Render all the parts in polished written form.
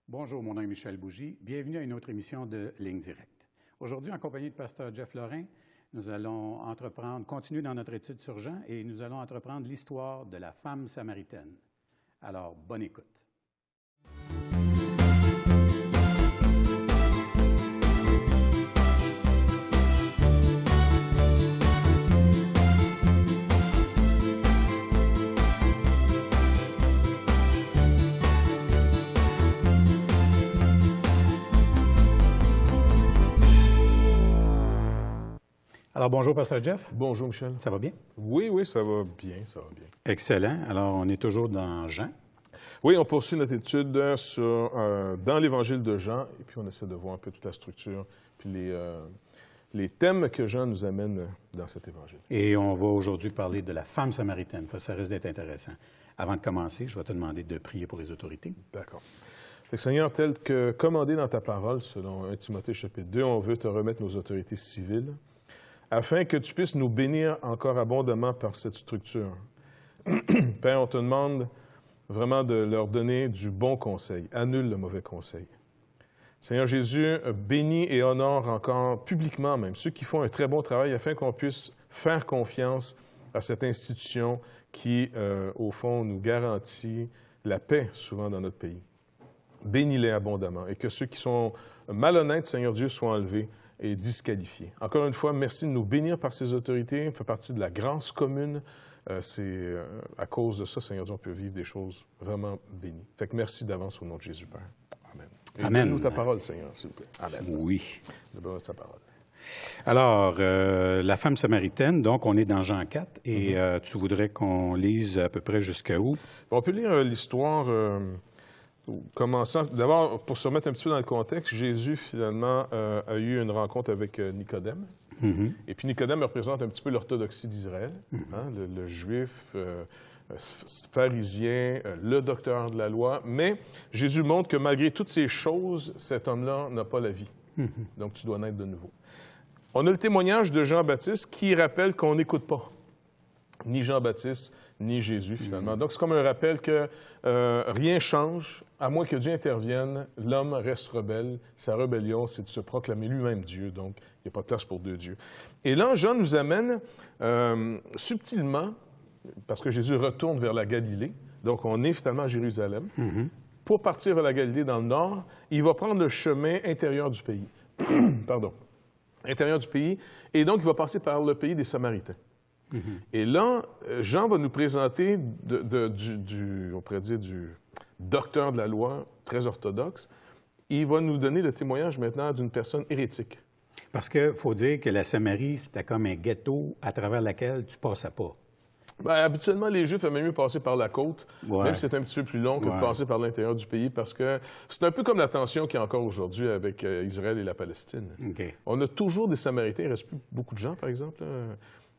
Bonjour, mon nom est Michel Bougie. Bienvenue à une autre émission de Ligne Directe. Aujourd'hui, en compagnie de Pasteur Jeff Lorrain, nous allons continuer dans notre étude sur Jean et nous allons entreprendre l'histoire de la femme samaritaine. Alors, bonne écoute. Alors, bonjour, Pasteur Jeff. Bonjour, Michel. Ça va bien? Oui, ça va bien, ça va bien. Excellent. Alors, on est toujours dans Jean. Oui, on poursuit notre étude dans l'Évangile de Jean, et puis on essaie de voir un peu toute la structure, puis les thèmes que Jean nous amène dans cet Évangile. Et on va aujourd'hui parler de la femme samaritaine. Ça risque d'être intéressant. Avant de commencer, je vais te demander de prier pour les autorités. D'accord. Seigneur, tel que commandé dans ta parole, selon 1 Timothée chapitre 2, on veut te remettre nos autorités civiles, afin que tu puisses nous bénir encore abondamment par cette structure. Père, on te demande vraiment de leur donner du bon conseil. Annule le mauvais conseil. Seigneur Jésus, bénis et honore encore publiquement même ceux qui font un très bon travail afin qu'on puisse faire confiance à cette institution qui, au fond, nous garantit la paix souvent dans notre pays. Bénis-les abondamment et que ceux qui sont malhonnêtes, Seigneur Dieu, soient enlevés et disqualifiés. Encore une fois, merci de nous bénir par ces autorités. On fait partie de la grâce commune. C'est à cause de ça, Seigneur Dieu, on peut vivre des choses vraiment bénies. Fait que merci d'avance au nom de Jésus, Père. Amen. Amen. Donne-nous ta parole, Seigneur, s'il vous plaît. Amen. Oui. Donne-nous ta parole. Alors, la femme samaritaine, donc on est dans Jean 4, et tu voudrais qu'on lise à peu près jusqu'à où? On peut lire l'histoire... Commençant, d'abord, pour se remettre un petit peu dans le contexte, Jésus, finalement, a eu une rencontre avec Nicodème. Et puis Nicodème représente un petit peu l'orthodoxie d'Israël, hein, le juif, pharisien, le docteur de la loi. Mais Jésus montre que malgré toutes ces choses, cet homme-là n'a pas la vie. Donc, tu dois naître de nouveau. On a le témoignage de Jean-Baptiste qui rappelle qu'on n'écoute pas ni Jean-Baptiste, ni Jésus, finalement. Donc, c'est comme un rappel que rien change, à moins que Dieu intervienne, l'homme reste rebelle. Sa rébellion, c'est de se proclamer lui-même Dieu, donc il n'y a pas de place pour deux dieux. Et là, Jean nous amène subtilement, parce que Jésus retourne vers la Galilée, donc on est finalement à Jérusalem, pour partir vers la Galilée dans le nord, il va prendre le chemin intérieur du pays. Pardon. Intérieur du pays, et donc il va passer par le pays des Samaritains. Et là, Jean va nous présenter, on pourrait dire, du docteur de la loi, très orthodoxe. Il va nous donner le témoignage maintenant d'une personne hérétique. Parce qu'il faut dire que la Samarie, c'était comme un ghetto à travers lequel tu ne passais pas. Bien, habituellement, les Juifs aimaient mieux passer par la côte, même si c'est un petit peu plus long que de passer par l'intérieur du pays, parce que c'est un peu comme la tension qu'il y a encore aujourd'hui avec Israël et la Palestine. On a toujours des Samaritains, il ne reste plus beaucoup de gens, par exemple,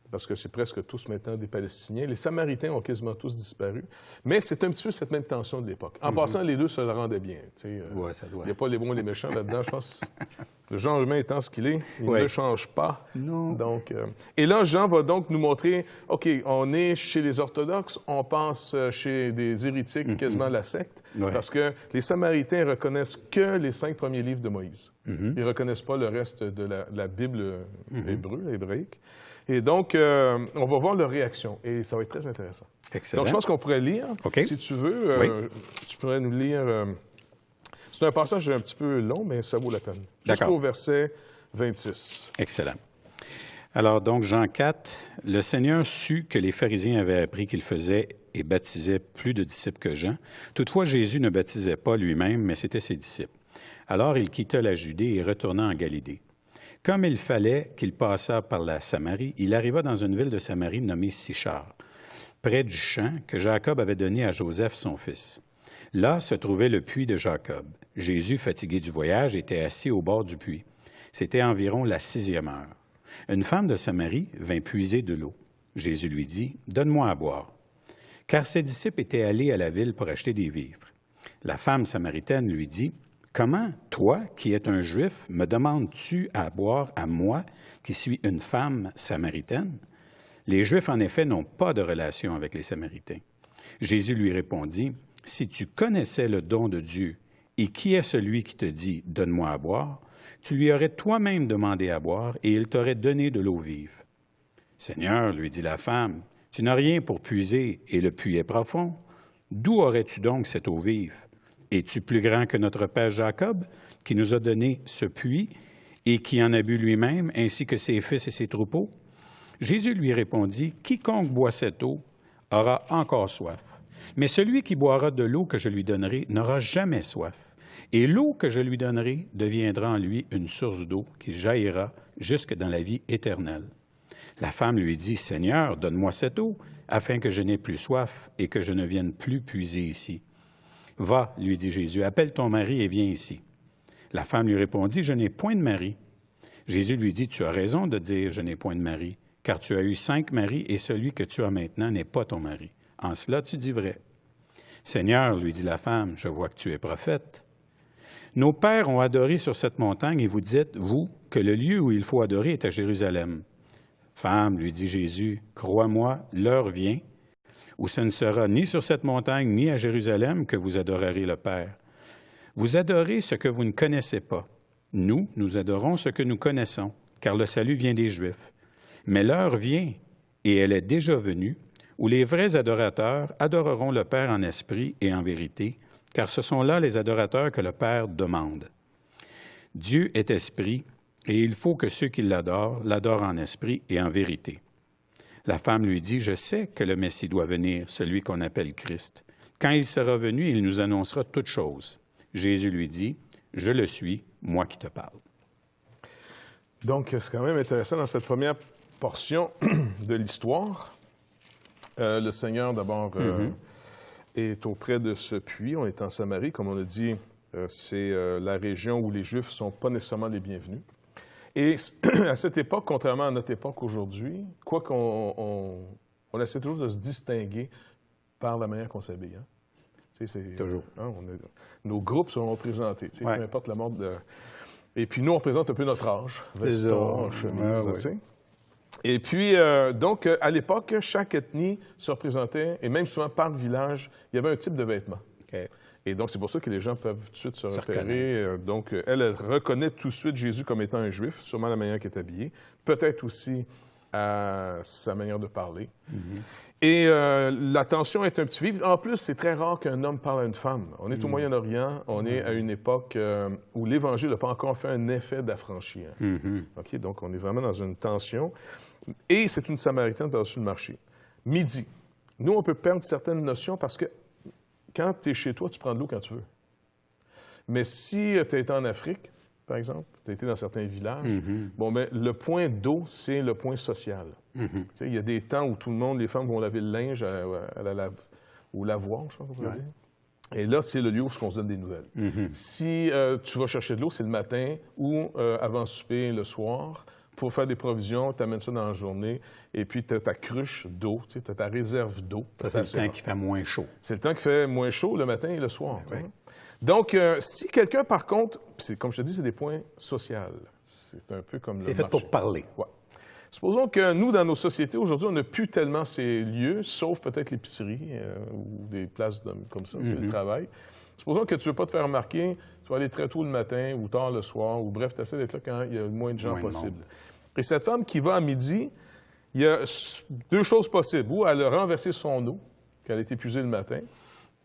parce que c'est presque tous maintenant des Palestiniens. Les Samaritains ont quasiment tous disparu. Mais c'est un petit peu cette même tension de l'époque. En passant, les deux se le rendaient bien. Oui, ça doit. Il n'y a pas les bons et les méchants là-dedans. Je pense que le genre humain étant ce qu'il est, il ne change pas. Non. Donc, et là, Jean va donc nous montrer, OK, on est chez les orthodoxes, on passe chez des hérétiques, quasiment la secte, parce que les Samaritains reconnaissent que les 5 premiers livres de Moïse. Ils ne reconnaissent pas le reste de la Bible hébraïque. Et donc, on va voir leur réaction, et ça va être très intéressant. Excellent. Donc, je pense qu'on pourrait lire, si tu veux. Tu pourrais nous lire... c'est un passage un petit peu long, mais ça vaut la peine. Jusqu'au verset 26. Excellent. Alors, donc, Jean 4, « Le Seigneur sut que les pharisiens avaient appris qu'il faisait et baptisait plus de disciples que Jean. Toutefois, Jésus ne baptisait pas lui-même, mais c'était ses disciples. Alors, il quitta la Judée et retourna en Galilée. Comme il fallait qu'il passât par la Samarie, il arriva dans une ville de Samarie nommée Sichar, près du champ que Jacob avait donné à Joseph, son fils. Là se trouvait le puits de Jacob. Jésus, fatigué du voyage, était assis au bord du puits. C'était environ la 6e heure. Une femme de Samarie vint puiser de l'eau. Jésus lui dit, « Donne-moi à boire. » Car ses disciples étaient allés à la ville pour acheter des vivres. La femme samaritaine lui dit, « Comment, toi, qui es un Juif, me demandes-tu à boire à moi, qui suis une femme samaritaine? » Les Juifs, en effet, n'ont pas de relation avec les Samaritains. Jésus lui répondit, « Si tu connaissais le don de Dieu Et qui est celui qui te dit, « Donne-moi à boire » Tu lui aurais toi-même demandé à boire, et il t'aurait donné de l'eau vive. « Seigneur, lui dit la femme, tu n'as rien pour puiser, et le puits est profond. D'où aurais-tu donc cette eau vive? Es-tu plus grand que notre père Jacob, qui nous a donné ce puits, et qui en a bu lui-même, ainsi que ses fils et ses troupeaux? » Jésus lui répondit, « Quiconque boit cette eau aura encore soif. Mais celui qui boira de l'eau que je lui donnerai n'aura jamais soif. Et l'eau que je lui donnerai deviendra en lui une source d'eau qui jaillira jusque dans la vie éternelle. » La femme lui dit, « Seigneur, donne-moi cette eau, afin que je n'aie plus soif et que je ne vienne plus puiser ici. » « Va, lui dit Jésus, appelle ton mari et viens ici. » La femme lui répondit, « Je n'ai point de mari. » Jésus lui dit, « Tu as raison de dire, je n'ai point de mari, car tu as eu 5 maris et celui que tu as maintenant n'est pas ton mari. En cela, tu dis vrai. » « Seigneur, lui dit la femme, je vois que tu es prophète. Nos pères ont adoré sur cette montagne et vous dites, vous, que le lieu où il faut adorer est à Jérusalem. Femme, lui dit Jésus, crois-moi, l'heure vient où ce ne sera ni sur cette montagne ni à Jérusalem que vous adorerez le Père. Vous adorez ce que vous ne connaissez pas. Nous adorons ce que nous connaissons, car le salut vient des Juifs. Mais l'heure vient, et elle est déjà venue, où les vrais adorateurs adoreront le Père en esprit et en vérité, car ce sont là les adorateurs que le Père demande. Dieu est esprit, et il faut que ceux qui l'adorent en esprit et en vérité. La femme lui dit, « Je sais que le Messie doit venir, celui qu'on appelle Christ. Quand il sera venu, il nous annoncera toutes choses. » Jésus lui dit, « Je le suis, moi qui te parle. » Donc, c'est quand même intéressant dans cette première portion de l'histoire. Le Seigneur, d'abord, est auprès de ce puits. On est en Samarie, comme on a dit, c'est la région où les Juifs ne sont pas nécessairement les bienvenus. Et à cette époque, contrairement à notre époque aujourd'hui, quoi qu'on essaie toujours de se distinguer par la manière qu'on s'habille. Hein? Tu sais, toujours. Hein, nos groupes seront représentés, tu sais, peu importe la mode. Et puis nous, on représente un peu notre âge. Veston, chemise, tu sais. Et puis, donc, à l'époque, chaque ethnie se représentait, et même souvent par village, il y avait un type de vêtements. Okay. Et donc, c'est pour ça que les gens peuvent tout de suite se repérer. Donc, elle reconnaît tout de suite Jésus comme étant un Juif, sûrement la manière qu'il est habillé, peut-être aussi à sa manière de parler. Et la tension est un petit vive. En plus, c'est très rare qu'un homme parle à une femme. On est au Moyen-Orient, on est à une époque où l'Évangile n'a pas encore fait un effet d'affranchi. Okay? Donc, on est vraiment dans une tension. Et c'est une Samaritaine par-dessus le marché. Midi. Nous, on peut perdre certaines notions parce que quand tu es chez toi, tu prends de l'eau quand tu veux. Mais si tu as été en Afrique, par exemple, tu as été dans certains villages, bon, mais le point d'eau, c'est le point social. Il y a des temps où tout le monde, les femmes vont laver le linge au lavoir, je pense qu'on peut dire. Et là, c'est le lieu où on se donne des nouvelles. Si tu vas chercher de l'eau, c'est le matin ou avant le souper, le soir. Pour faire des provisions, tu amènes ça dans la journée, et puis tu as ta cruche d'eau, tu as ta réserve d'eau. Ça, c'est le temps qui fait moins chaud. C'est le temps qui fait moins chaud le matin et le soir. Hein? Donc, si quelqu'un, par contre, comme je te dis, c'est des points sociaux. C'est un peu comme le marché. C'est fait pour parler. Ouais. Supposons que nous, dans nos sociétés, aujourd'hui, on n'a plus tellement ces lieux, sauf peut-être l'épicerie ou des places comme ça, le travail. Supposons que tu ne veux pas te faire remarquer, tu vas aller très tôt le matin ou tard le soir, ou bref, tu essaies d'être là quand il y a le moins de gens possible. Et cette femme qui va à midi, il y a 2 choses possibles. Ou elle a renversé son eau, qu'elle a été épuisée le matin,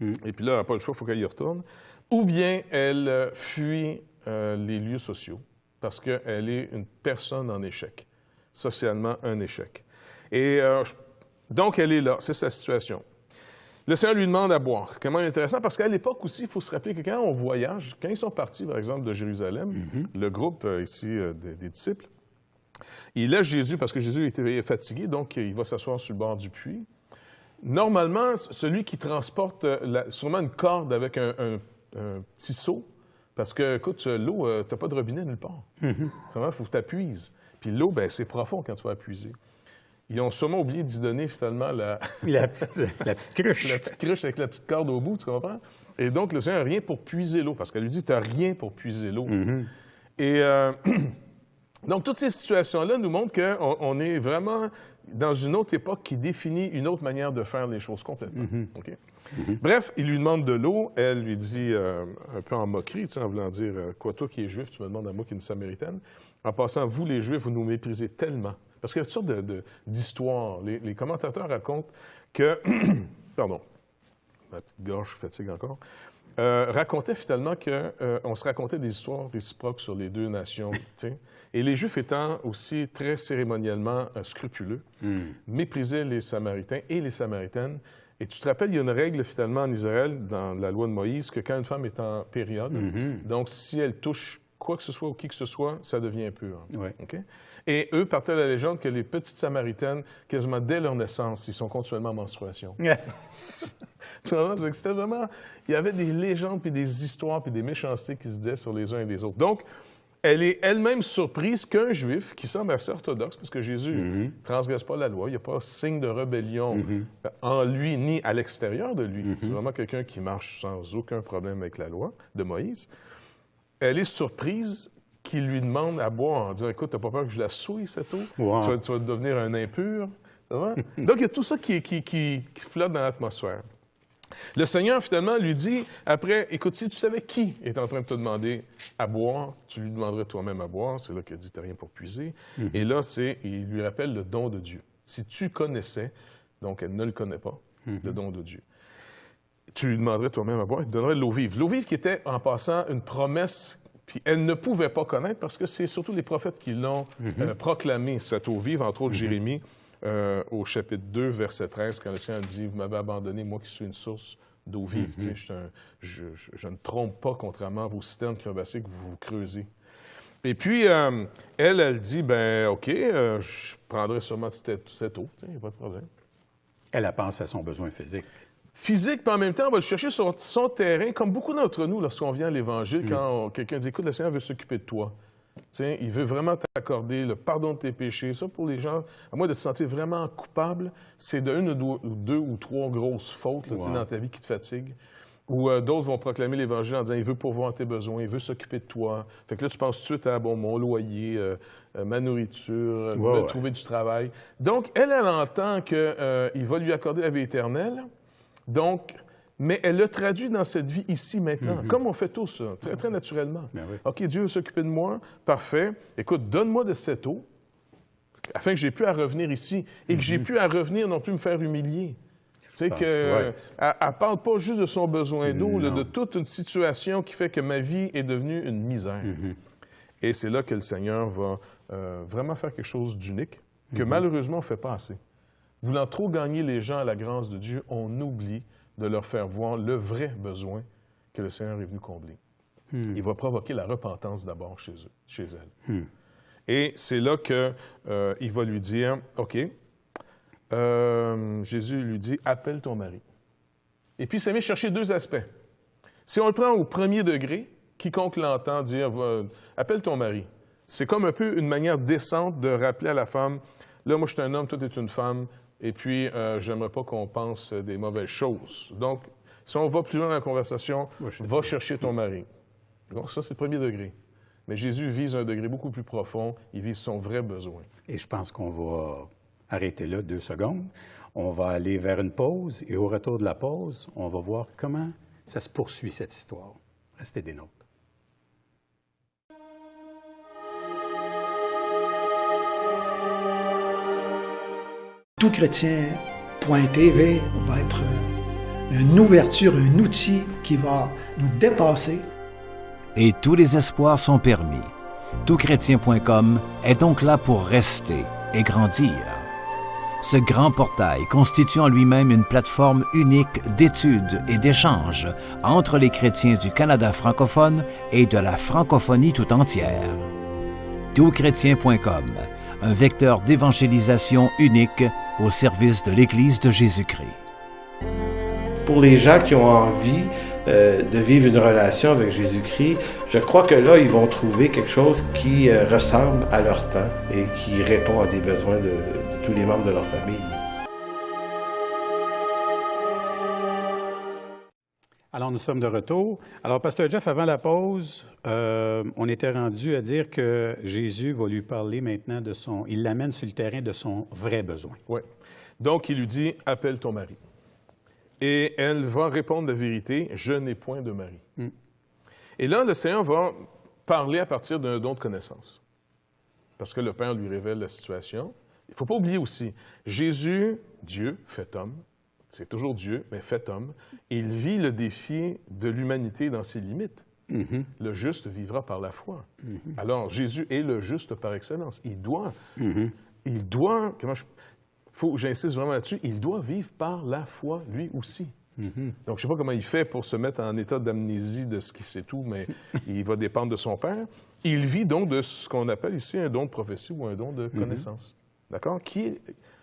et puis là, elle n'a pas le choix, il faut qu'elle y retourne. Ou bien elle fuit les lieux sociaux, parce qu'elle est une personne en échec, socialement un échec. Et donc, elle est là, c'est sa situation. Le Seigneur lui demande à boire. C'est quand même intéressant parce qu'à l'époque aussi, il faut se rappeler que quand on voyage, quand ils sont partis, par exemple, de Jérusalem, le groupe ici des disciples, il laisse Jésus parce que Jésus était fatigué, donc il va s'asseoir sur le bord du puits. Normalement, celui qui transporte sûrement une corde avec un petit seau, parce que, écoute, l'eau, tu n'as pas de robinet nulle part. Il faut que tu appuies. Puis l'eau, ben, c'est profond quand tu vas appuyer. Ils ont sûrement oublié d'y donner, finalement, la petite cruche. La petite cruche avec la petite corde au bout, tu comprends? Et donc, le Seigneur n'a rien pour puiser l'eau, parce qu'elle lui dit, tu n'as rien pour puiser l'eau. Et donc, toutes ces situations-là nous montrent qu'on est vraiment dans une autre époque qui définit une autre manière de faire les choses complètement. OK? Bref, il lui demande de l'eau. Elle lui dit, un peu en moquerie, en voulant dire, quoi, toi qui es juif, tu me demandes à moi qui est une Samaritaine. En passant, vous, les Juifs, vous nous méprisez tellement. Parce qu'il y a toutes sortes d'histoires. Les commentateurs racontent que... Pardon, ma petite gorge fatigue encore. Racontait finalement qu'on se racontait des histoires réciproques sur les deux nations. Et les Juifs étant aussi très cérémoniellement scrupuleux, méprisaient les Samaritains et les Samaritaines. Et tu te rappelles, il y a une règle finalement en Israël, dans la loi de Moïse, que quand une femme est en période, donc si elle touche quoi que ce soit ou qui que ce soit, ça devient impur. Ouais. Okay? Et eux partaient la légende que les petites Samaritaines, quasiment dès leur naissance, ils sont continuellement en menstruation. Tu vois, c'était vraiment... Il y avait des légendes, puis des histoires, puis des méchancetés qui se disaient sur les uns et les autres. Donc, elle est elle-même surprise qu'un Juif, qui semble assez orthodoxe, parce que Jésus ne transgresse pas la loi, il n'y a pas signe de rébellion en lui ni à l'extérieur de lui. C'est vraiment quelqu'un qui marche sans aucun problème avec la loi de Moïse. Elle est surprise qu'il lui demande à boire en disant « Écoute, t'as pas peur que je la souille, cette eau? Wow. Tu vas devenir un impur. » Donc, il y a tout ça qui flotte dans l'atmosphère. Le Seigneur, finalement, lui dit, après, « Écoute, si tu savais qui est en train de te demander à boire, tu lui demanderais toi-même à boire. » C'est là qu'il dit « T'as rien pour puiser. Et là, il lui rappelle le don de Dieu. Si tu connaissais, donc elle ne le connaît pas, le don de Dieu. Tu lui demanderais toi-même à boire, il te donnerait l'eau vive. L'eau vive qui était, en passant, une promesse, puis elle ne pouvait pas connaître parce que c'est surtout les prophètes qui l'ont proclamé, cette eau vive, entre autres Jérémie, au chapitre 2, verset 13, quand le Seigneur dit « Vous m'avez abandonné, moi qui suis une source d'eau vive. Je ne trompe pas, contrairement à vos citernes crevassées que vous creusez. » Et puis, elle dit « Ben, OK, je prendrai sûrement cette eau, il n'y a pas de problème. » Elle pense à son besoin physique. Physique, puis en même temps, on va le chercher sur son terrain, comme beaucoup d'entre nous, lorsqu'on vient à l'Évangile, quand quelqu'un dit « Écoute, le Seigneur veut s'occuper de toi. » Il veut vraiment t'accorder le pardon de tes péchés. Ça, pour les gens, à moins de te sentir vraiment coupable, c'est de une ou deux ou trois grosses fautes là, dans ta vie qui te fatiguent. Ou d'autres vont proclamer l'Évangile en disant « Il veut pourvoir tes besoins, il veut s'occuper de toi. » Fait que là, tu penses tout de suite à mon loyer, ma nourriture, trouver du travail. Donc, elle entend qu'il va lui accorder la vie éternelle. Donc, mais elle le traduit dans cette vie ici, maintenant, comme on fait tous, très, très naturellement. OK, Dieu veut s'occuper de moi, parfait. Écoute, donne-moi de cette eau, afin que j'ai pu à revenir ici, et que j'ai pu à revenir non plus me faire humilier. Tu sais qu'elle ne parle pas juste de son besoin d'eau, de toute une situation qui fait que ma vie est devenue une misère. Et c'est là que le Seigneur va vraiment faire quelque chose d'unique, que malheureusement, on ne fait pas assez. Voulant trop gagner les gens à la grâce de Dieu, on oublie de leur faire voir le vrai besoin que le Seigneur est venu combler. Il va provoquer la repentance d'abord chez elle. Et c'est là qu'il va lui dire, OK, Jésus lui dit, appelle ton mari. Et puis, ça vient chercher deux aspects. Si on le prend au premier degré, quiconque l'entend dire, appelle ton mari. C'est comme un peu une manière décente de rappeler à la femme, là, moi, je suis un homme, toi, tu es une femme, et puis, j'aimerais pas qu'on pense des mauvaises choses. Donc, si on va plus loin dans la conversation, va chercher ton mari. Donc, ça, c'est le premier degré. Mais Jésus vise un degré beaucoup plus profond. Il vise son vrai besoin. Et je pense qu'on va arrêter là 2 secondes. On va aller vers une pause. Et au retour de la pause, on va voir comment ça se poursuit, cette histoire. Restez des nôtres. Toutchrétien.tv va être une ouverture, un outil qui va nous dépasser. Et tous les espoirs sont permis. Toutchrétien.com est donc là pour rester et grandir. Ce grand portail constitue en lui-même une plateforme unique d'études et d'échanges entre les chrétiens du Canada francophone et de la francophonie tout entière. Toutchrétien.com, un vecteur d'évangélisation unique au service de l'Église de Jésus-Christ. Pour les gens qui ont envie de vivre une relation avec Jésus-Christ, je crois que là, ils vont trouver quelque chose qui ressemble à leur temps et qui répond à des besoins de tous les membres de leur famille. Alors, Alors, nous sommes de retour. Alors, Pasteur Jeff, avant la pause, on était rendu à dire que Jésus va lui parler maintenant de son... Il l'amène sur le terrain de son vrai besoin. Oui. Donc, il lui dit, « Appelle ton mari. » Et elle va répondre la vérité, « Je n'ai point de mari. Et là, le Seigneur va parler à partir d'un don de connaissance. Parce que le Père lui révèle la situation. Il ne faut pas oublier aussi, Jésus, Dieu, fait homme, c'est toujours Dieu, mais fait homme, il vit le défi de l'humanité dans ses limites. Le juste vivra par la foi. Alors, Jésus est le juste par excellence. Il doit, j'insiste vraiment là-dessus, il doit vivre par la foi, lui aussi. Donc, je ne sais pas comment il fait pour se mettre en état d'amnésie de ce qu'il sait tout, mais il va dépendre de son Père. Il vit donc de ce qu'on appelle ici un don de prophétie ou un don de connaissance. D'accord? Qui,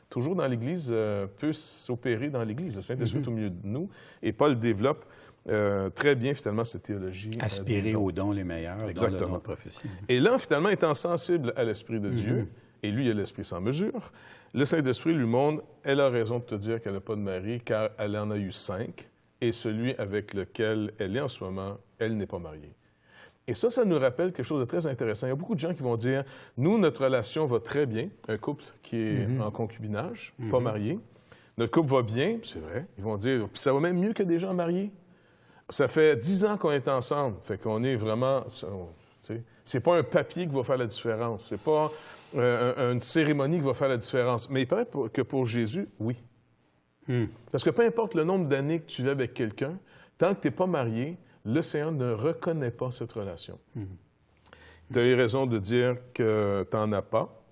toujours dans l'Église, peut s'opérer dans l'Église. Le Saint-Esprit est au milieu de nous. Et Paul développe très bien, finalement, cette théologie. Aspirer aux dons les meilleurs dans le don de prophétie. Et là, finalement, étant sensible à l'Esprit de Dieu, et lui, il a l'Esprit sans mesure, le Saint-Esprit lui montre, elle a raison de te dire qu'elle n'a pas de mari, car elle en a eu 5, et celui avec lequel elle est en ce moment, elle n'est pas mariée. Et ça nous rappelle quelque chose de très intéressant. Il y a beaucoup de gens qui vont dire, nous, notre relation va très bien, un couple qui est en concubinage, pas marié. Notre couple va bien, c'est vrai. Ils vont dire, puis ça va même mieux que des gens mariés. Ça fait 10 ans qu'on est ensemble, fait qu'on est vraiment... C'est pas un papier qui va faire la différence, c'est pas une cérémonie qui va faire la différence. Mais il paraît que pour Jésus, oui. Parce que peu importe le nombre d'années que tu vis avec quelqu'un, tant que tu n'es pas marié, le Seigneur ne reconnaît pas cette relation. Tu as eu raison de dire que tu n'en as pas.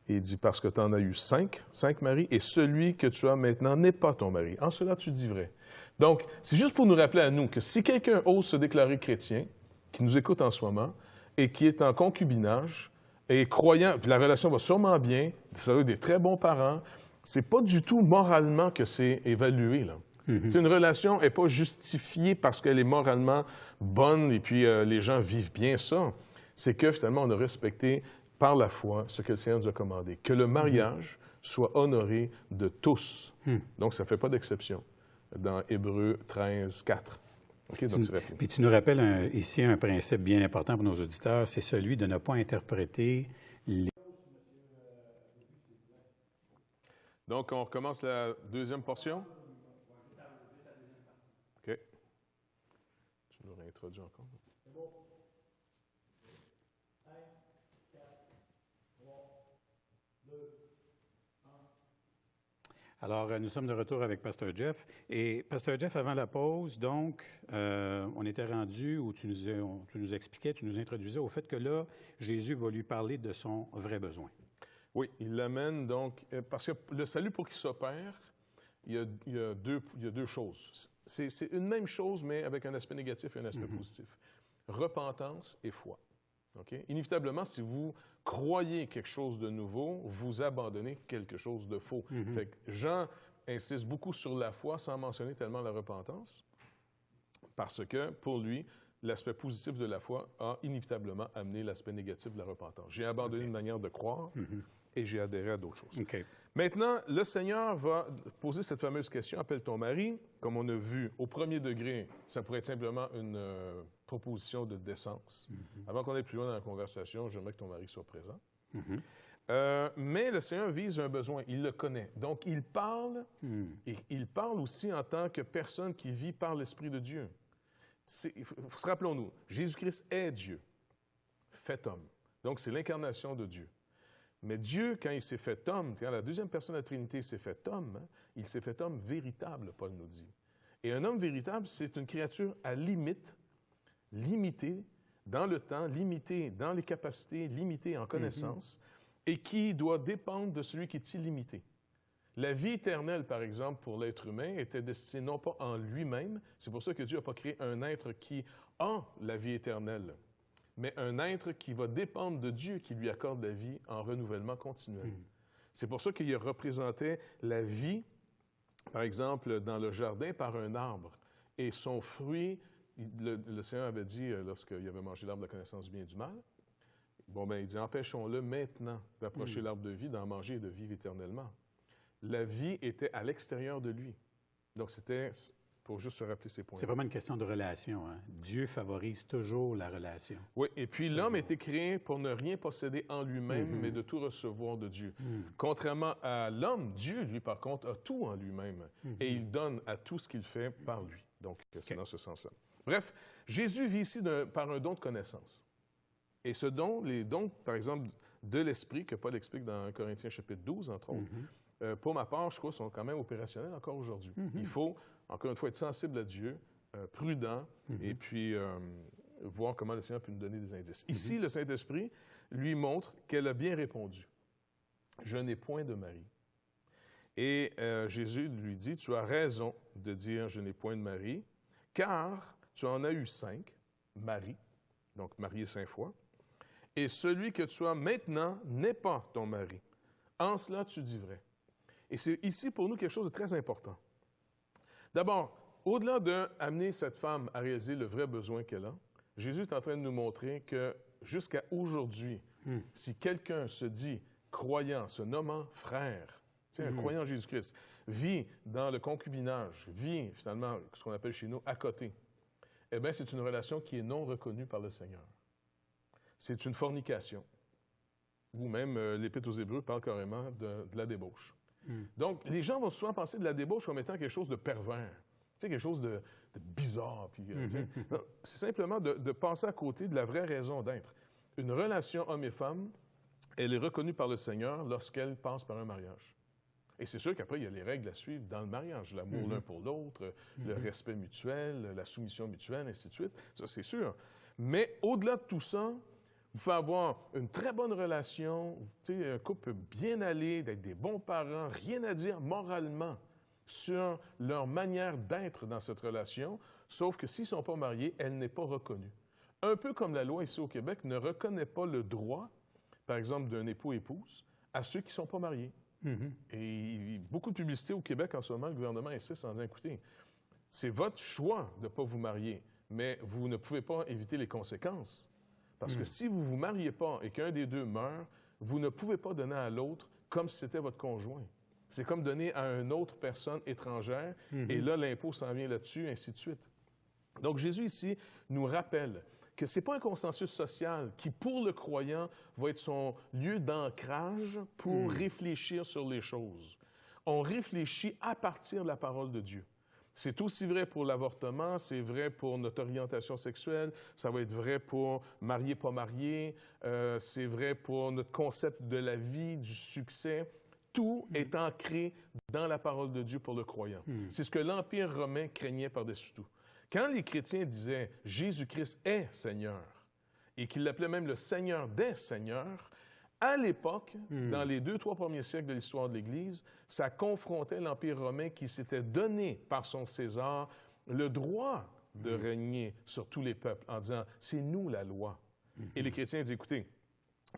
Il dit parce que tu en as eu 5 maris, et celui que tu as maintenant n'est pas ton mari. En cela, tu dis vrai. Donc, c'est juste pour nous rappeler à nous que si quelqu'un ose se déclarer chrétien, qui nous écoute en ce moment, et qui est en concubinage, et croyant, puis la relation va sûrement bien, ça a eu des très bons parents, c'est pas du tout moralement que c'est évalué, là. Une relation n'est pas justifiée parce qu'elle est moralement bonne et puis les gens vivent bien ça. C'est que finalement, on a respecté par la foi ce que le Seigneur nous a commandé. Que le mariage soit honoré de tous. Donc, ça ne fait pas d'exception dans Hébreux 13, 4. OK, donc c'est rapide. Puis tu nous rappelles ici un principe bien important pour nos auditeurs, c'est celui de ne pas interpréter les... Donc, on recommence la deuxième portion. OK. Tu nous réintroduis encore. C'est bon. 5, 4, 3, 2, 1. Alors, nous sommes de retour avec Pasteur Jeff. Et Pasteur Jeff, avant la pause, donc, on était rendu où tu nous expliquais, tu nous introduisais au fait que là, Jésus va lui parler de son vrai besoin. Oui, il l'amène donc, parce que le salut pour qu'il s'opère, il y a deux choses. C'est une même chose, mais avec un aspect négatif et un aspect positif. Repentance et foi. Okay? Inévitablement, si vous croyez quelque chose de nouveau, vous abandonnez quelque chose de faux. Fait que Jean insiste beaucoup sur la foi sans mentionner tellement la repentance, parce que, pour lui, l'aspect positif de la foi a inévitablement amené l'aspect négatif de la repentance. J'ai abandonné une manière de croire et j'ai adhéré à d'autres choses. Okay. Maintenant, le Seigneur va poser cette fameuse question, « Appelle ton mari », comme on a vu au premier degré, ça pourrait être simplement une proposition de décence. Avant qu'on aille plus loin dans la conversation, j'aimerais que ton mari soit présent. Mais le Seigneur vise un besoin, il le connaît. Donc, il parle, et il parle aussi en tant que personne qui vit par l'Esprit de Dieu. Rappelons-nous, Jésus-Christ est Dieu, fait homme. Donc, c'est l'incarnation de Dieu. Mais Dieu, quand il s'est fait homme, quand la deuxième personne de la Trinité s'est fait homme, il s'est fait homme véritable, Paul nous dit. Et un homme véritable, c'est une créature à limite, limitée dans le temps, limitée dans les capacités, limitée en connaissances, et qui doit dépendre de celui qui est illimité. La vie éternelle, par exemple, pour l'être humain, était destinée non pas en lui-même, c'est pour ça que Dieu n'a pas créé un être qui a la vie éternelle, mais un être qui va dépendre de Dieu qui lui accorde la vie en renouvellement continuel. C'est pour ça qu'il représentait la vie, par exemple, dans le jardin par un arbre. Et son fruit, le Seigneur avait dit, lorsqu'il avait mangé l'arbre de la connaissance du bien et du mal, il dit, empêchons-le maintenant d'approcher l'arbre de vie, d'en manger et de vivre éternellement. La vie était à l'extérieur de lui. Donc, c'était pour juste se rappeler ces points. C'est vraiment une question de relation. Hein? Dieu favorise toujours la relation. Oui, et puis l'homme a été créé pour ne rien posséder en lui-même, mais de tout recevoir de Dieu. Contrairement à l'homme, Dieu, lui, par contre, a tout en lui-même, et il donne à tout ce qu'il fait par lui. Donc, c'est dans ce sens-là. Bref, Jésus vit ici par un don de connaissance. Et ce don, les dons, par exemple, de l'Esprit, que Paul explique dans 1 Corinthiens chapitre 12, entre autres, pour ma part, je crois, sont quand même opérationnels encore aujourd'hui. Il faut, encore une fois, être sensible à Dieu, prudent, et puis voir comment le Seigneur peut nous donner des indices. Ici, le Saint-Esprit lui montre qu'elle a bien répondu. « Je n'ai point de mari. » Et Jésus lui dit, « Tu as raison de dire « Je n'ai point de mari », car tu en as eu 5 maris, donc marié 5 fois, et celui que tu as maintenant n'est pas ton mari. En cela, tu dis vrai. » Et c'est ici pour nous quelque chose de très important. D'abord, au-delà d'amener cette femme à réaliser le vrai besoin qu'elle a, Jésus est en train de nous montrer que jusqu'à aujourd'hui, si quelqu'un se dit croyant, se nommant frère, un croyant en Jésus-Christ, vit dans le concubinage, vit finalement ce qu'on appelle chez nous à côté, eh bien, c'est une relation qui est non reconnue par le Seigneur. C'est une fornication. Ou même, l'Épître aux Hébreux parle carrément de la débauche. Donc, les gens vont souvent penser de la débauche comme étant quelque chose de pervers, quelque chose de bizarre. Puis, c'est simplement de passer à côté de la vraie raison d'être. Une relation homme et femme, elle est reconnue par le Seigneur lorsqu'elle passe par un mariage. Et c'est sûr qu'après, il y a les règles à suivre dans le mariage. L'amour l'un pour l'autre, le respect mutuel, la soumission mutuelle, ainsi de suite. Ça, c'est sûr. Mais au-delà de tout ça, vous pouvez avoir une très bonne relation, un couple bien aller, d'être des bons parents, rien à dire moralement sur leur manière d'être dans cette relation, sauf que s'ils ne sont pas mariés, elle n'est pas reconnue. Un peu comme la loi ici au Québec ne reconnaît pas le droit, par exemple, d'un époux-épouse à ceux qui ne sont pas mariés. Et beaucoup de publicité au Québec en ce moment, le gouvernement insiste en disant, écoutez, c'est votre choix de ne pas vous marier, mais vous ne pouvez pas éviter les conséquences. Parce que si vous ne vous mariez pas et qu'un des deux meurt, vous ne pouvez pas donner à l'autre comme si c'était votre conjoint. C'est comme donner à une autre personne étrangère, et là, l'impôt s'en vient là-dessus, ainsi de suite. Donc, Jésus, ici, nous rappelle que ce n'est pas un consensus social qui, pour le croyant, va être son lieu d'ancrage pour réfléchir sur les choses. On réfléchit à partir de la parole de Dieu. C'est aussi vrai pour l'avortement, c'est vrai pour notre orientation sexuelle, ça va être vrai pour marié, pas marié, c'est vrai pour notre concept de la vie, du succès. Tout est ancré dans la parole de Dieu pour le croyant. C'est ce que l'Empire romain craignait par-dessus tout. Quand les chrétiens disaient « Jésus-Christ est Seigneur » et qu'ils l'appelaient même le Seigneur des Seigneurs, à l'époque, dans les 2-3 premiers siècles de l'histoire de l'Église, ça confrontait l'Empire romain qui s'était donné par son César le droit de régner sur tous les peuples en disant « c'est nous la loi ». Et les chrétiens disaient « écoutez,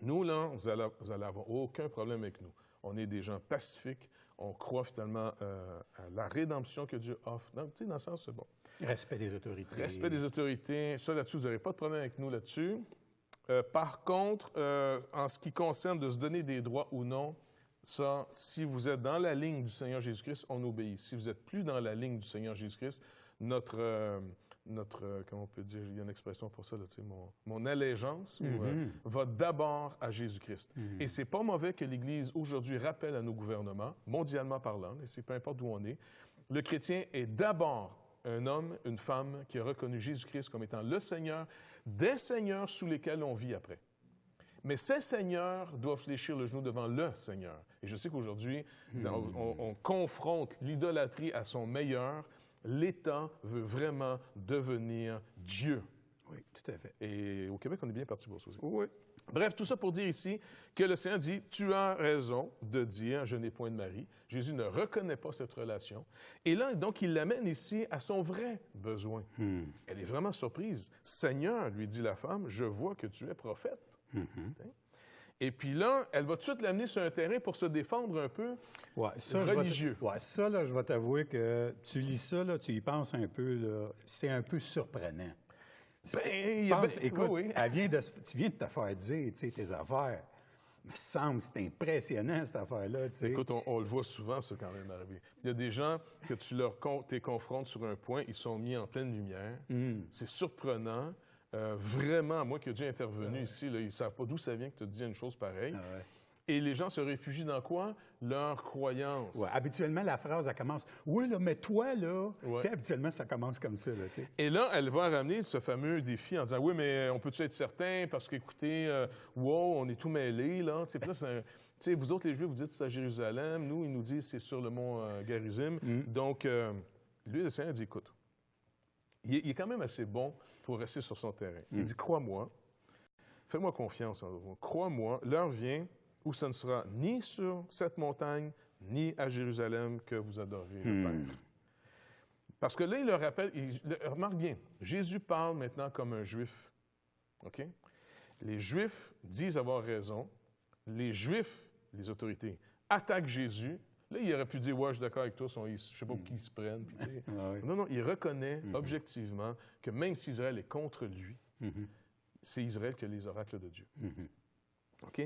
nous, là, vous allez avoir aucun problème avec nous. On est des gens pacifiques. On croit finalement à la rédemption que Dieu offre. Donc, tu sais, dans ce sens, c'est bon. Respect des autorités. Respect des autorités. Ça, là-dessus, vous n'aurez pas de problème avec nous là-dessus. Par contre, en ce qui concerne de se donner des droits ou non, ça, si vous êtes dans la ligne du Seigneur Jésus-Christ, on obéit. Si vous n'êtes plus dans la ligne du Seigneur Jésus-Christ, notre comment on peut dire, il y a une expression pour ça, là, tu sais, mon allégeance va d'abord à Jésus-Christ. Et c'est pas mauvais que l'Église aujourd'hui rappelle à nos gouvernements, mondialement parlant, et c'est peu importe où on est, le chrétien est d'abord un homme, une femme qui a reconnu Jésus-Christ comme étant le Seigneur, des seigneurs sous lesquels on vit après. Mais ces seigneurs doivent fléchir le genou devant le Seigneur. Et je sais qu'aujourd'hui, on confronte l'idolâtrie à son meilleur. L'État veut vraiment devenir Dieu. Oui, tout à fait. Et au Québec, on est bien parti pour ça aussi. Oui. Bref, tout ça pour dire ici que le Seigneur dit « Tu as raison de dire « Je n'ai point de mari ». Jésus ne reconnaît pas cette relation. Et là, donc, il l'amène ici à son vrai besoin. Elle est vraiment surprise. « Seigneur, lui dit la femme, je vois que tu es prophète. Et puis là, elle va tout de suite l'amener sur un terrain pour se défendre un peu religieux. Ça, là, je vais t'avouer que tu lis ça, là, tu y penses un peu, là, c'est un peu surprenant. Écoute, écoute, tu viens de te faire dire, tu sais, tes affaires. me semble, c'est impressionnant, cette affaire-là, tu sais. Écoute, on le voit souvent, ça, quand même, arriver. Il y a des gens que tu les confrontes sur un point, ils sont mis en pleine lumière. C'est surprenant. Vraiment, moi, que Dieu est intervenu ici, là, ils ne savent pas d'où ça vient que tu te dis une chose pareille. Ah ouais. Et les gens se réfugient dans quoi? Leur croyance. Ouais, habituellement, la phrase, elle commence « Oui, là, mais toi, là... Ouais. Tu sais, habituellement, ça commence comme ça, là, tu sais. Et là, elle va ramener ce fameux défi en disant « Oui, mais on peut-tu être certain? Parce qu'écoutez, wow, on est tout mêlés, là. » Tu sais, puis là, tu sais, vous autres, les Juifs, vous dites c'est à Jérusalem. Nous, ils nous disent c'est sur le mont Garizim. Donc, lui, le Seigneur dit « Écoute, il est quand même assez bon pour rester sur son terrain. Il dit « Crois-moi, fais-moi confiance en vous. Crois-moi, l'heure vient... où ce ne sera ni sur cette montagne, ni à Jérusalem que vous adorez le Père. » Parce que là, il le rappelle, remarque bien, Jésus parle maintenant comme un Juif. OK? Les Juifs disent avoir raison. Les Juifs, les autorités, attaquent Jésus. Là, il aurait pu dire « Ouais, je suis d'accord avec toi, je ne sais pas pour qui ils se prennent. » Non, non, il reconnaît objectivement que même si Israël est contre lui, c'est Israël qui a les oracles de Dieu. OK?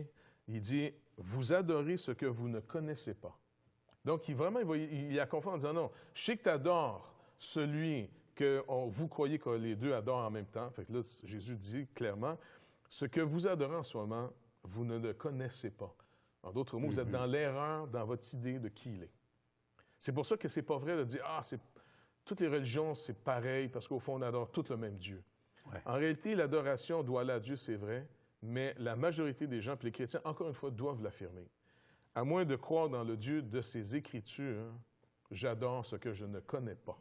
Il dit, vous adorez ce que vous ne connaissez pas. Donc, il a confond en disant, non, je sais que tu adores celui que vous croyez que les deux adorent en même temps. Fait que là, Jésus dit clairement, ce que vous adorez en ce moment, vous ne le connaissez pas. En d'autres mots, vous êtes dans l'erreur dans votre idée de qui il est. C'est pour ça que c'est pas vrai de dire, toutes les religions, c'est pareil, parce qu'au fond, on adore tout le même Dieu. Ouais. En réalité, l'adoration doit aller à Dieu, c'est vrai, mais la majorité des gens, puis les chrétiens, encore une fois, doivent l'affirmer. À moins de croire dans le Dieu de ses Écritures, j'adore ce que je ne connais pas.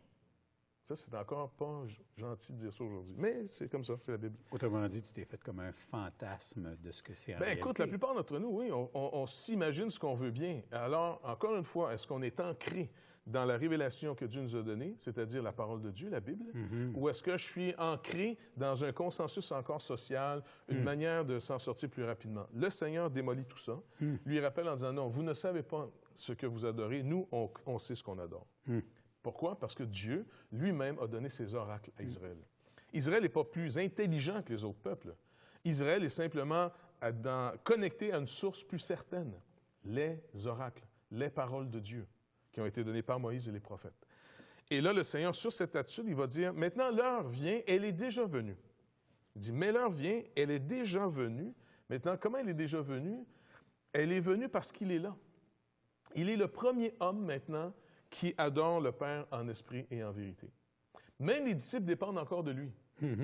Ça, c'est encore pas gentil de dire ça aujourd'hui. Mais c'est comme ça, c'est la Bible. Autrement dit, tu t'es fait comme un fantasme de ce que c'est en réalité. Écoute, la plupart d'entre nous, oui, on s'imagine ce qu'on veut bien. Alors, encore une fois, est-ce qu'on est ancré dans la révélation que Dieu nous a donnée, c'est-à-dire la parole de Dieu, la Bible, ou est-ce que je suis ancré dans un consensus encore social, une manière de s'en sortir plus rapidement? Le Seigneur démolit tout ça, lui rappelle en disant, non, vous ne savez pas ce que vous adorez, nous, on sait ce qu'on adore. Pourquoi? Parce que Dieu lui-même a donné ses oracles à Israël. Israël n'est pas plus intelligent que les autres peuples. Israël est simplement connecté à une source plus certaine, les oracles, les paroles de Dieu qui ont été données par Moïse et les prophètes. Et là, le Seigneur, sur cette attitude, il va dire, maintenant, l'heure vient, elle est déjà venue. Il dit, mais l'heure vient, elle est déjà venue. Maintenant, comment elle est déjà venue? Elle est venue parce qu'il est là. Il est le premier homme, maintenant, qui adore le Père en esprit et en vérité. Même les disciples dépendent encore de lui. Tu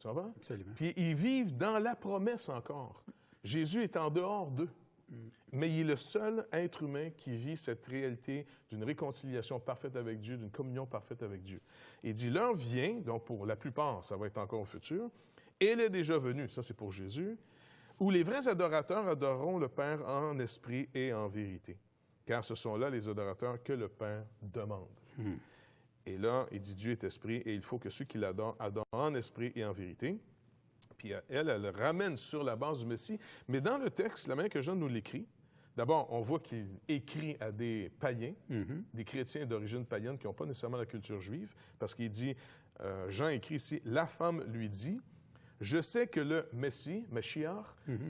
comprends? Absolument. Puis ils vivent dans la promesse encore. Jésus est en dehors d'eux. Mais il est le seul être humain qui vit cette réalité d'une réconciliation parfaite avec Dieu, d'une communion parfaite avec Dieu. Il dit, l'heure vient, donc pour la plupart, ça va être encore au futur, et elle est déjà venue, ça c'est pour Jésus, où les vrais adorateurs adoreront le Père en esprit et en vérité. Car ce sont là les adorateurs que le Père demande. Et là, il dit, Dieu est esprit, et il faut que ceux qui l'adorent adorent en esprit et en vérité. Puis elle ramène sur la base du Messie. Mais dans le texte, la manière que Jean nous l'écrit, d'abord, on voit qu'il écrit à des païens, des chrétiens d'origine païenne qui n'ont pas nécessairement la culture juive, parce qu'il dit, Jean écrit ici, « La femme lui dit, je sais que le Messie, Mashiach,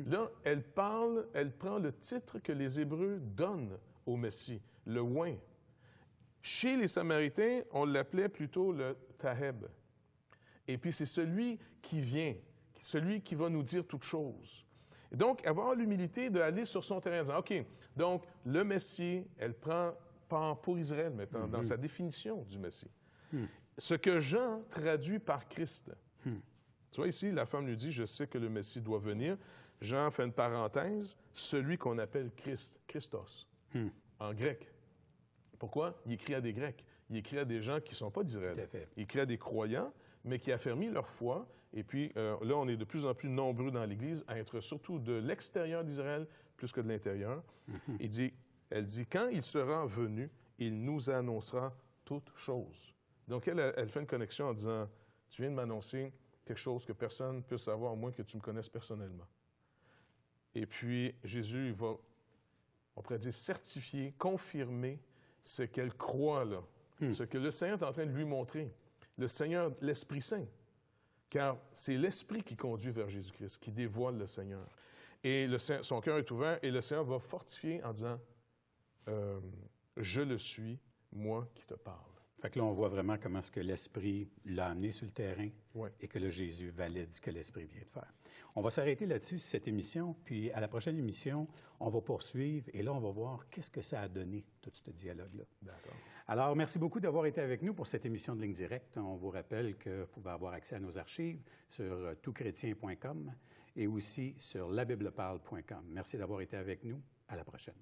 là, elle prend le titre que les Hébreux donnent au Messie, le oint. Chez les Samaritains, on l'appelait plutôt le Taheb. Et puis c'est celui qui vient, celui qui va nous dire toutes choses. Et donc, avoir l'humilité d'aller sur son terrain en disant, OK, donc le Messie, elle prend part pour Israël maintenant, dans sa définition du Messie. Ce que Jean traduit par Christ. Tu vois ici, la femme lui dit, je sais que le Messie doit venir. Jean fait une parenthèse, celui qu'on appelle Christ, Christos, en grec. Pourquoi? Il écrit à des Grecs. Il écrit à des gens qui ne sont pas d'Israël. Il écrit à des croyants, mais qui affermissent leur foi. Et puis, là, on est de plus en plus nombreux dans l'Église à être surtout de l'extérieur d'Israël plus que de l'intérieur. Elle dit, quand il sera venu, il nous annoncera toutes choses. Donc, elle fait une connexion en disant, tu viens de m'annoncer quelque chose que personne ne peut savoir, à moins que tu me connaisses personnellement. Et puis, Jésus, il va, on pourrait dire, certifier, confirmer ce qu'elle croit là, ce que le Seigneur est en train de lui montrer. Le Seigneur, l'Esprit Saint. Car c'est l'Esprit qui conduit vers Jésus-Christ, qui dévoile le Seigneur. Et son cœur est ouvert et le Seigneur va fortifier en disant « Je le suis, moi qui te parle. » Fait que là, on voit vraiment comment est-ce que l'Esprit l'a amené sur le terrain Ouais. et que là, Jésus valide ce que l'Esprit vient de faire. On va s'arrêter là-dessus, sur cette émission, puis à la prochaine émission, on va poursuivre et là, on va voir qu'est-ce que ça a donné, tout ce dialogue-là. D'accord. Alors, merci beaucoup d'avoir été avec nous pour cette émission de Ligne Directe. On vous rappelle que vous pouvez avoir accès à nos archives sur toutchrétien.com et aussi sur labibleparle.com. Merci d'avoir été avec nous. À la prochaine.